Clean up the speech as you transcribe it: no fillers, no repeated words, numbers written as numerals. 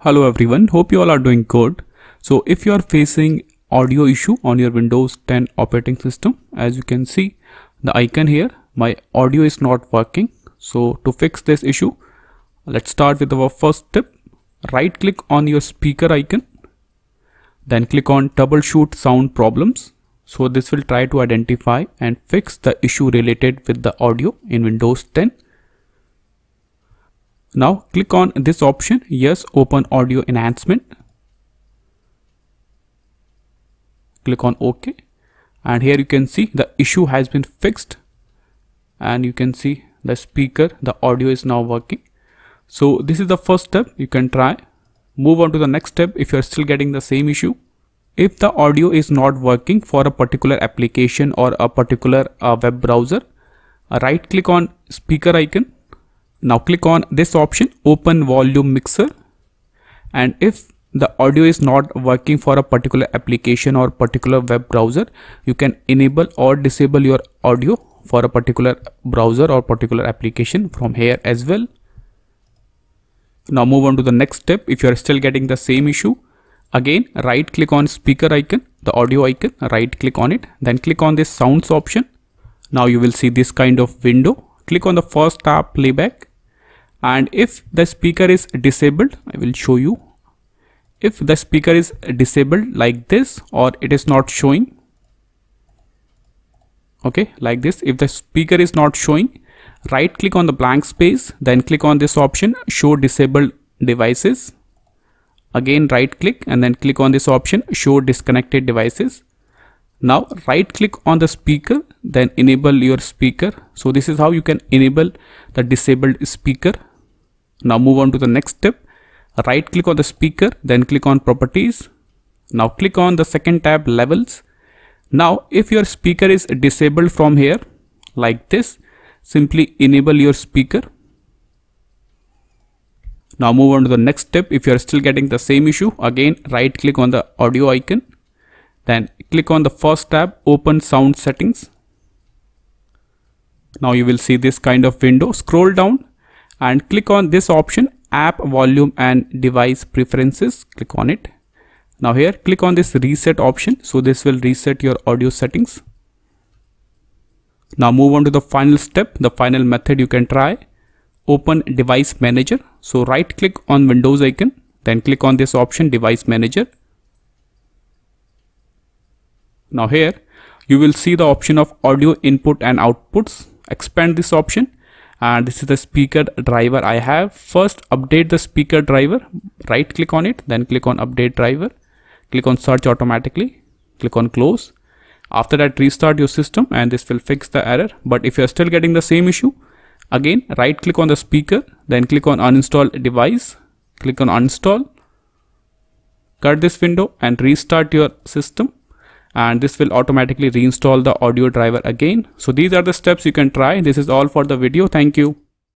Hello everyone, hope you all are doing good. So if you are facing audio issue on your Windows 10 operating system, as you can see the icon here, my audio is not working. So to fix this issue, let's start with our first step. Right click on your speaker icon, then click on troubleshoot sound problems. So this will try to identify and fix the issue related with the audio in Windows 10. Now click on this option, yes, open audio enhancement. Click on OK, and here you can see the issue has been fixed, and you can see the speaker, the audio is now working. So this is the first step. You can try. Move on to the next step if you are still getting the same issue. If the audio is not working for a particular application or a particular web browser, right click on speaker icon. Now click on this option, open volume mixer, and if the audio is not working for a particular application or particular web browser, you can enable or disable your audio for a particular browser or particular application from here as well. Now move on to the next step. If you are still getting the same issue, again right click on speaker icon, the audio icon, right click on it, then click on this sounds option. Now you will see this kind of window. Click on the first tab, playback. And if the speaker is disabled, I will show you. If the speaker is disabled like this, or it is not showing, okay, like this, if the speaker is not showing, right click on the blank space, then click on this option, show disabled devices. Again right click and then click on this option, show disconnected devices. Now right click on the speaker, then enable your speaker. So this is how you can enable the disabled speaker. Now move on to the next step. Right click on the speaker, then click on properties. Now click on the second tab, levels. Now if your speaker is disabled from here like this, simply enable your speaker. Now move on to the next step. If you are still getting the same issue, again right click on the audio icon, then click on the first tab, open sound settings. Now you will see this kind of window. Scroll down and click on this option, app volume and device preferences. Click on it. Now here click on this reset option. So this will reset your audio settings. Now move on to the final step, the final method you can try. Open device manager. So right click on Windows icon, then click on this option, device manager. Now here you will see the option of audio input and outputs. Expand this option, and this is the speaker driver I have. First update the speaker driver. Right click on it, then click on update driver. Click on search automatically. Click on close. After that, restart your system and this will fix the error. But if you are still getting the same issue, again right click on the speaker, then click on uninstall device. Click on uninstall. Cut this window and restart your system, and this will automatically reinstall the audio driver again. So these are the steps you can try. This is all for the video. Thank you.